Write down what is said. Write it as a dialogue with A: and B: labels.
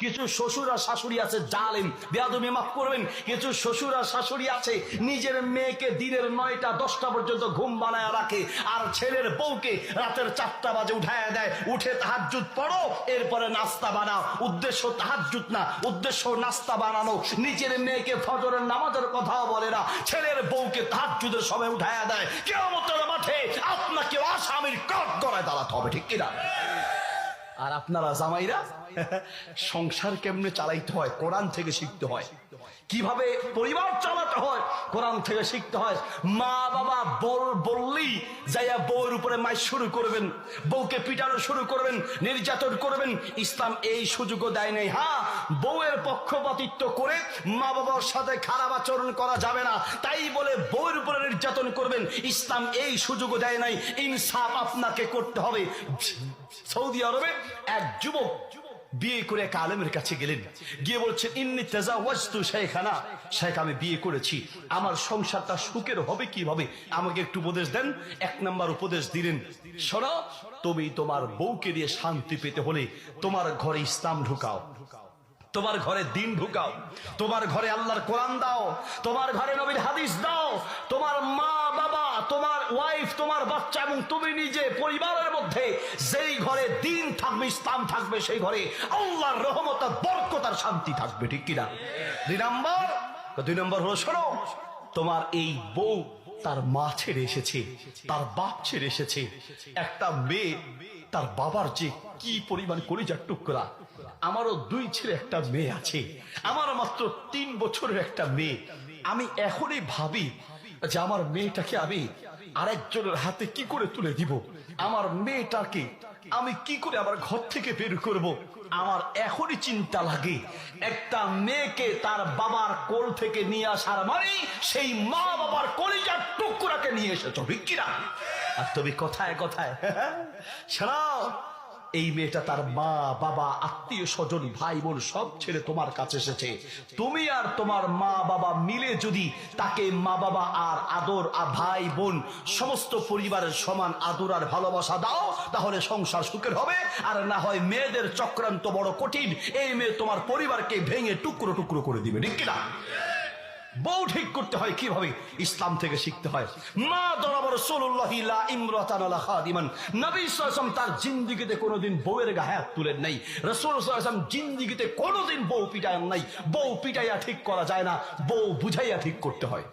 A: কিছু শ্বশুর আর শাশুড়ি আছে জালেম, বেয়াদবি মাফ করবেন, কিছু শ্বশুর আর শাশুড়ি আছে নিজের মেয়েকে দিনের 9টা 10টা পর্যন্ত ঘুম বানায় রাখে, আর ছেলের বউকে রাতের 4টা বাজে উঠায় দেয়, উঠে তাহাজ্জুদ পড়ো, এরপরে নাস্তা বানাও। উদ্দেশ্য তাহাজ্জুদ না, উদ্দেশ্য নাস্তা বানানো। নিজের মেয়েকে ফজরের নামাজের কথাও বলে না, ছেলের বউকে তাহাজ্জুদের সময় উঠায় দেয়। কিয়ামতের মাঠে আপনাকে আসামির কাঠ গড়ায় দাঁড়াতে হবে, ঠিক কিনা? আর আপনারা জামাইরা সংসার কেমনে চালাইতে হয় কোরআন থেকে শিখতে হয়, কিভাবে পরিবার চালাতে হয় কোরআন থেকে শিখতে হয়। মা বাবা বললেই যাইয়া বউয়ের উপরে মাই শুরু করবেন, বউকে পিটানো শুরু করবেন, নির্যাতন করবেন। ইসলাম এই সুযোগও দেয় নাই। হ্যাঁ, বউয়ের পক্ষপাতিত্ব করে মা বাবার সাথে খারাপ আচরণ করা যাবে না, তাই বলে বউয়ের উপরে নির্যাতন করবেন, ইসলাম এই সুযোগও দেয় নাই। ইনসাফ আপনাকে করতে হবে। সৌদি আরবে এক যুবক বিয়ে করে এক আলেমের কাছে গেলেন, গিয়ে বলছেন ইন্নী তাজাওয়াজতু শাইখানা, শেখ আমি বিয়ে করেছি, আমার সংসারটা সুখের হবে কিভাবে, আমাকে একটু উপদেশ দেন। 1 নাম্বার উপদেশ দিলেন, শোনো, তুমি তোমার বউকে দিয়ে শান্তি পেতে হলে তোমার ঘরে ইসলাম ঢুকাও, তোমার ঘরে দিন ঢুকাও, তোমার ঘরে আল্লাহর কোরআন দাও, তোমার ঘরে নবীর হাদিস দাও। তোমার মা বাবা, তোমার ওয়াইফ, তোমার বাচ্চা এবং তুমি নিজে পরিবারের মধ্যে যেই ঘরে দিন থাকবে, ইসলাম থাকবে, সেই ঘরে আল্লাহর রহমত, বরকত আর শান্তি থাকবে, ঠিক কিনা? 2 নম্বর হলো, শোনো, তোমার এই বউ তার মা ছেড়ে এসেছে, তার বাপ ছেড়ে এসেছে। একটা মেয়ে তার বাবার যে কি পরিমাণ কলিজার টুকরা, আমারও 2 ছেলে 1 মেয়ে আছে, আমার মাত্র 3 বছরের একটা মেয়ে। আমি এখনই ভাবি যে আমার মেয়েটাকে আমি আরেকজনের হাতে কি করে তুলে দিব, আমার মেয়েটাকে আমি কি করে আমার ঘর থেকে বের করব। আমার এখনই চিন্তা লাগে, একটা মেয়েকে তার বাবার কোল থেকে নিয়ে আসার মানে সেই মা বাবার কলিজার টুকরাকে নিয়ে এসেছো, ঠিক কিনা? আর তুমি কথায় কথায় শোনাও, এই মেয়েটা তার মা বাবা, আত্মীয় স্বজন, ভাই বোন সব ছেড়ে তোমার কাছে এসেছে। তুমি আর তোমার মা বাবা মিলে যদি তাকে মা বাবা আর আদর আর ভাই বোন সমস্ত পরিবারের সমান আদর আর ভালোবাসা দাও, তাহলে সংসার সুখের হবে। আর না হয় মেয়েদের চক্রান্ত বড় কঠিন, এই মেয়ে তোমার পরিবারকে ভেঙে টুকরো টুকরো করে দিবে, ঠিক কিনা? বউ ঠিক করতে হয় কিভাবে, ইসলাম থেকে শিখতে হয়। মা দরাবর রাসূলুল্লাহ লা ইমরাতান লা খাদিমান, নবী সাল্লাল্লাহু আলাইহি ওয়াসাল্লাম তার জিন্দেগিতে কোনোদিন বউয়ের গায়ে হাত তুলেন নাই। রাসূল সাল্লাল্লাহু আলাইহি ওয়াসাল্লাম জিন্দেগিতে কোনোদিন বউ পিটায়েন নাই। বউ পিটাইয়া ঠিক করা যায় না, বউ বুঝাইয়া ঠিক করতে হয়।